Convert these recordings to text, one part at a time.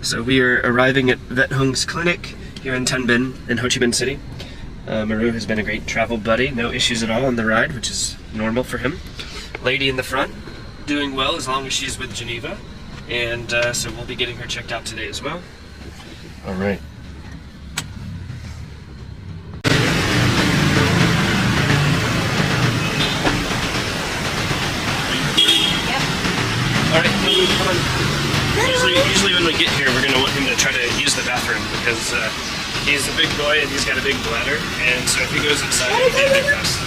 So we are arriving at Vet Hong's clinic here in Tan Binh in Ho Chi Minh City. Meow has been a great travel buddy, no issues at all on the ride, which is normal for him. Lady in the front, doing well as long as she's with Geneva, and so we'll be getting her checked out today as well. All right. All right, come on. Usually when we get here, we're going to want him to try to use the bathroom because he's a big boy and he's got a big bladder, and so if he goes inside, he'll be a big mess.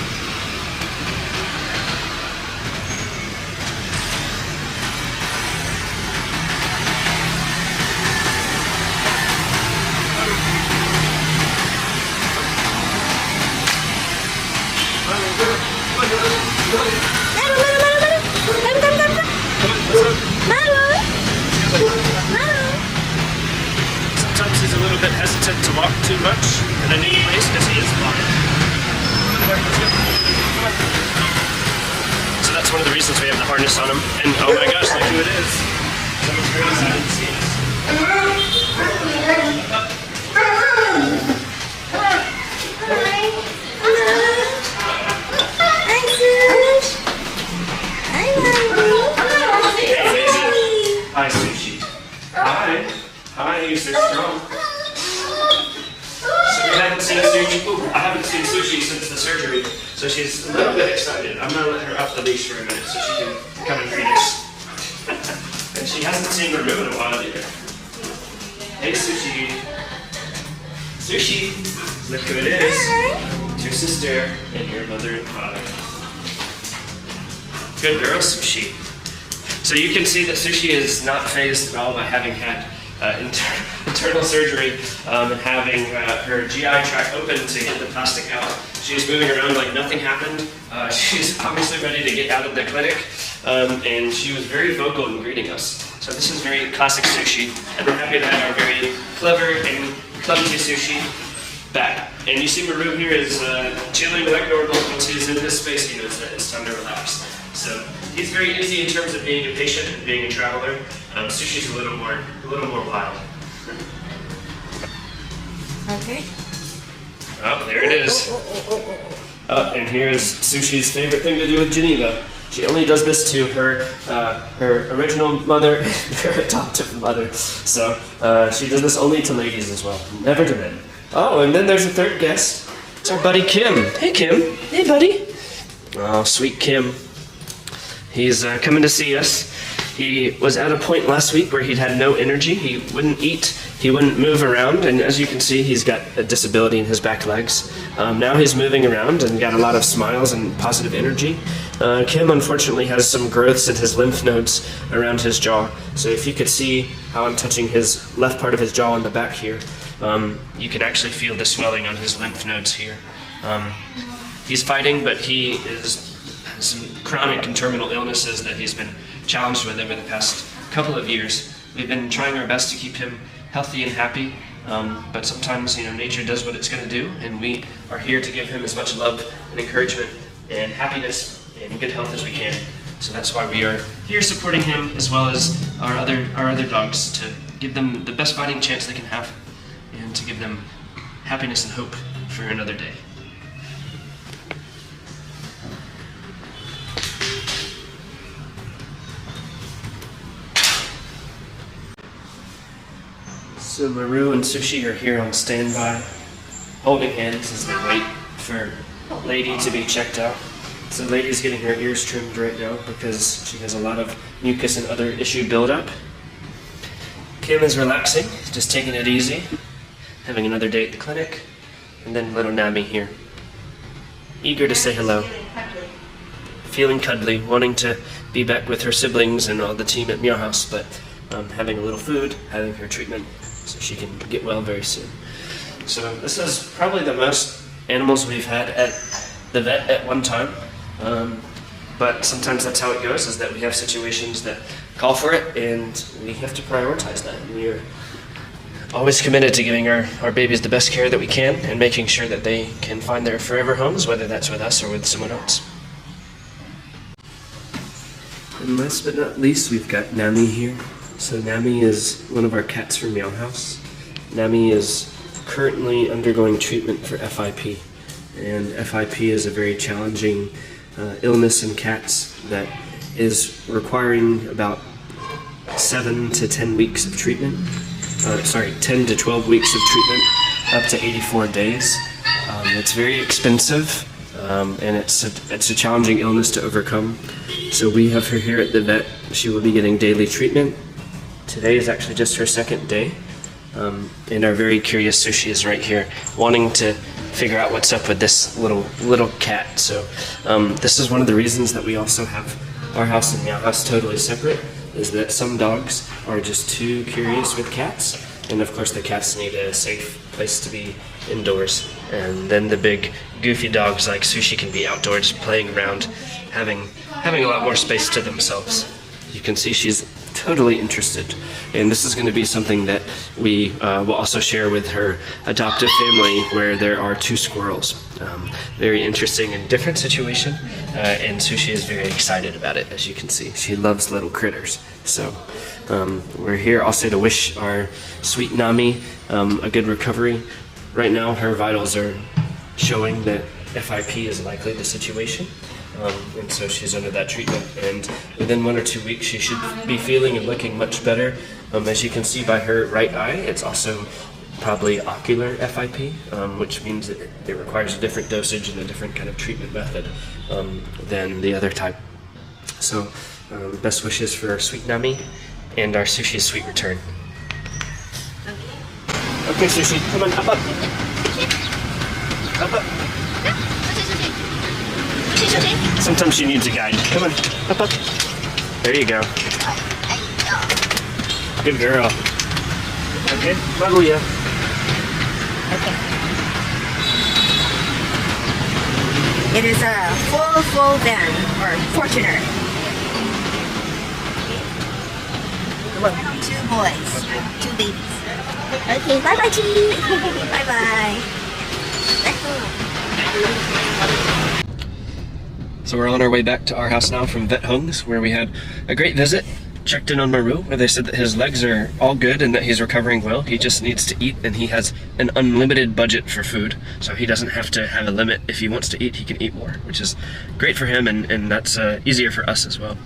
Sometimes he's a little bit hesitant to walk too much in a new place because he is blind. So that's one of the reasons we have the harness on him. And oh my gosh, look who it is. Someone's very excited to see us. Hi, Sushi. Hi. Hi, you're so strong. So we haven't seen Sushi. Ooh, I haven't seen Sushi since the surgery, so she's a little bit excited. I'm gonna let her off the leash for a minute so she can come and greet us. And she hasn't seen Meow in a while either. Hey, Sushi. Sushi. Look who it is. It's your sister and your mother and father. Good girl, Sushi. So you can see that Sushi is not fazed at all by having had internal surgery and having her GI tract open to get the plastic out. She's moving around like nothing happened. She's obviously ready to get out of the clinic, and she was very vocal in greeting us. So this is very classic Sushi, and we're happy to have our very clever and clumsy Sushi back. And you see Meow here is chilling like normal. Once he's in this space, he knows that it's time to relax. So he's very easy in terms of being a patient and being a traveler. Sushi's a little more wild. Okay. Oh, there it is. Oh, and here's Sushi's favorite thing to do with Geneva. She only does this to her original mother and her adoptive mother. So she does this only to ladies as well, never to men. Oh, and then there's a third guest. It's our buddy Kim. Hey Kim. Hey buddy. Oh, sweet Kim. He's coming to see us. He was at a point last week where he'd had no energy. He wouldn't eat, he wouldn't move around, and as you can see, he's got a disability in his back legs. Now he's moving around and got a lot of smiles and positive energy. Kim unfortunately has some growths in his lymph nodes around his jaw. So if you could see how I'm touching his left part of his jaw on the back here, you can actually feel the swelling on his lymph nodes here. He's fighting, but he has some chronic and terminal illnesses that he's been challenged with over the past couple of years. We've been trying our best to keep him healthy and happy, but sometimes, nature does what it's going to do, and we are here to give him as much love and encouragement and happiness and good health as we can. So that's why we are here supporting him as well as our other dogs, to give them the best fighting chance they can have and to give them happiness and hope for another day. So Meow and Sushi are here on standby, holding hands as they wait for Lady to be checked out. So Lady's getting her ears trimmed right now because she has a lot of mucus and other issue buildup. Kim is relaxing, just taking it easy, having another day at the clinic, and then little Nami here, eager to say hello, feeling cuddly, wanting to be back with her siblings and all the team at Meow House, but having a little food, having her treatment, so she can get well very soon. So this is probably the most animals we've had at the vet at one time. But sometimes that's how it goes, is that we have situations that call for it, and we have to prioritize that. And we are always committed to giving our babies the best care that we can and making sure that they can find their forever homes, whether that's with us or with someone else. And last but not least, we've got Nami here, So Nami is one of our cats from Meow House. Nami is currently undergoing treatment for FIP. And FIP is a very challenging illness in cats that is requiring about 7 to 10 weeks of treatment. 10 to 12 weeks of treatment, up to 84 days. It's very expensive, and it's a challenging illness to overcome. So we have her here at the vet. She will be getting daily treatment. Today is actually just her second day. And our very curious Sushi is right here, wanting to figure out what's up with this little cat. So this is one of the reasons that we also have our house and Meow House totally separate, is that some dogs are just too curious with cats, and of course the cats need a safe place to be indoors. And then the big goofy dogs like Sushi can be outdoors playing around, having a lot more space to themselves. You can see she's totally interested, and this is going to be something that we will also share with her adoptive family, where there are 2 squirrels. Very interesting and different situation, and Sushi is very excited about it. As you can see, she loves little critters. So we're here also to wish our sweet Nami a good recovery. Right now her vitals are showing that FIP is likely the situation. And so she's under that treatment, and within 1 or 2 weeks she should be feeling and looking much better. As you can see by her right eye, it's also probably ocular FIP, which means that it requires a different dosage and a different kind of treatment method than the other type. So best wishes for our sweet Nami and our Sushi's sweet return. Okay, Sushi, come on, up. Up. Sometimes she needs a guide. Come on, up. There you go. Good girl. Okay, Maguya. Okay. It is a full van, or Fortuner. Come on. 2 boys, 2 babies. Okay, bye-bye, Chi. Bye-bye. So we're on our way back to our house now from Vet Hung's, where we had a great visit. Checked in on Maru, where they said that his legs are all good and that he's recovering well. He just needs to eat, and he has an unlimited budget for food, so he doesn't have to have a limit. If he wants to eat, he can eat more, which is great for him, and that's easier for us as well.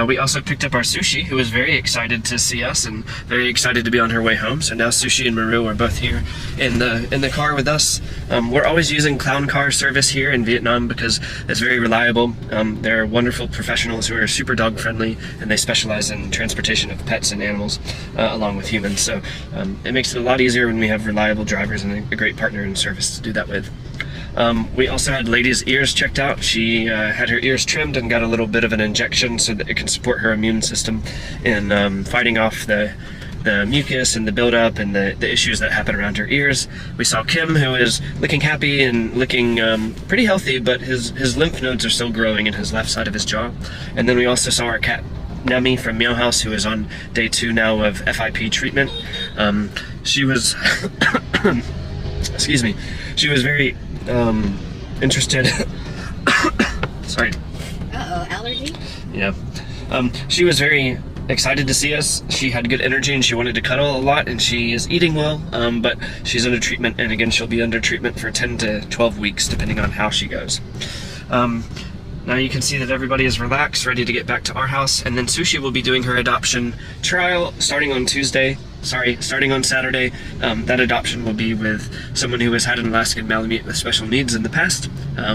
We also picked up our Sushi, who was very excited to see us and very excited to be on her way home. So now Sushi and Maru are both here in the car with us. We're always using clown car service here in Vietnam because it's very reliable. They're wonderful professionals who are super dog friendly, and they specialize in transportation of pets and animals along with humans. So it makes it a lot easier when we have reliable drivers and a great partner in service to do that with. We also had Lady's ears checked out. She had her ears trimmed and got a little bit of an injection so that it can support her immune system in fighting off the mucus and the buildup and the issues that happen around her ears. We saw Kim, who is looking happy and looking pretty healthy, but his lymph nodes are still growing in his left side of his jaw. And then we also saw our cat Nami from Meow House, who is on day 2 now of FIP treatment. She was excuse me, she was very interested. Sorry. Uh-oh, allergy? Yeah. She was very excited to see us. She had good energy and she wanted to cuddle a lot, and she is eating well, but she's under treatment, and again she'll be under treatment for 10 to 12 weeks depending on how she goes. Now you can see that everybody is relaxed, ready to get back to our house, and then Sushi will be doing her adoption trial starting on Saturday. That adoption will be with someone who has had an Alaskan Malamute with special needs in the past,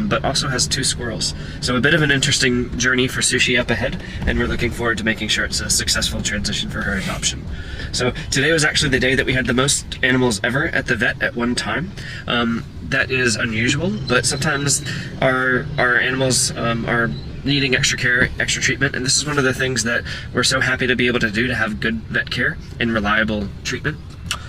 but also has 2 squirrels. So a bit of an interesting journey for Sushi up ahead, and we're looking forward to making sure it's a successful transition for her adoption. So today was actually the day that we had the most animals ever at the vet at one time. That is unusual, but sometimes our animals are needing extra care, extra treatment, and this is one of the things that we're so happy to be able to do, to have good vet care and reliable treatment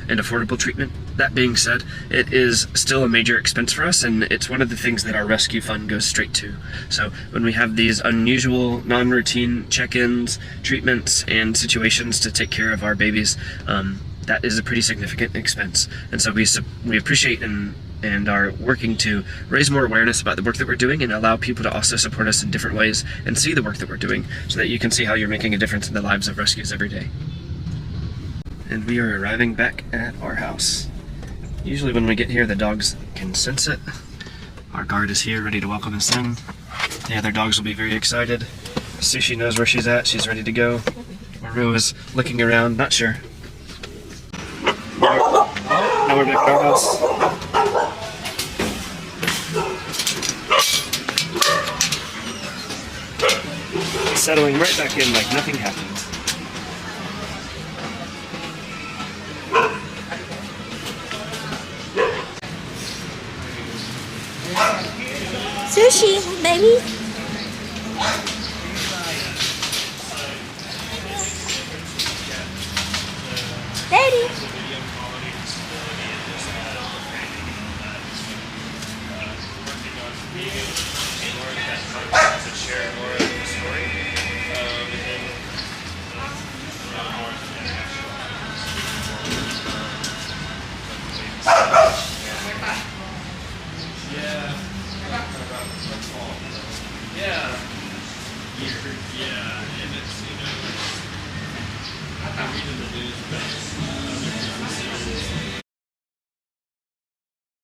and affordable treatment. That being said, it is still a major expense for us, and it's one of the things that our rescue fund goes straight to. So when we have these unusual, non-routine check-ins, treatments, and situations to take care of our babies, that is a pretty significant expense. And so we appreciate and are working to raise more awareness about the work that we're doing, and allow people to also support us in different ways and see the work that we're doing, so that you can see how you're making a difference in the lives of rescues every day. and we are arriving back at our house. Usually when we get here, the dogs can sense it. Our guard is here, ready to welcome us in. The other dogs will be very excited. Sushi knows where she's at, she's ready to go. Maru is looking around, not sure. Now we're back at our house. Settling right back in like nothing happened. Sushi, baby. Daddy. Yeah, and it's, you know, I'm reading the news, but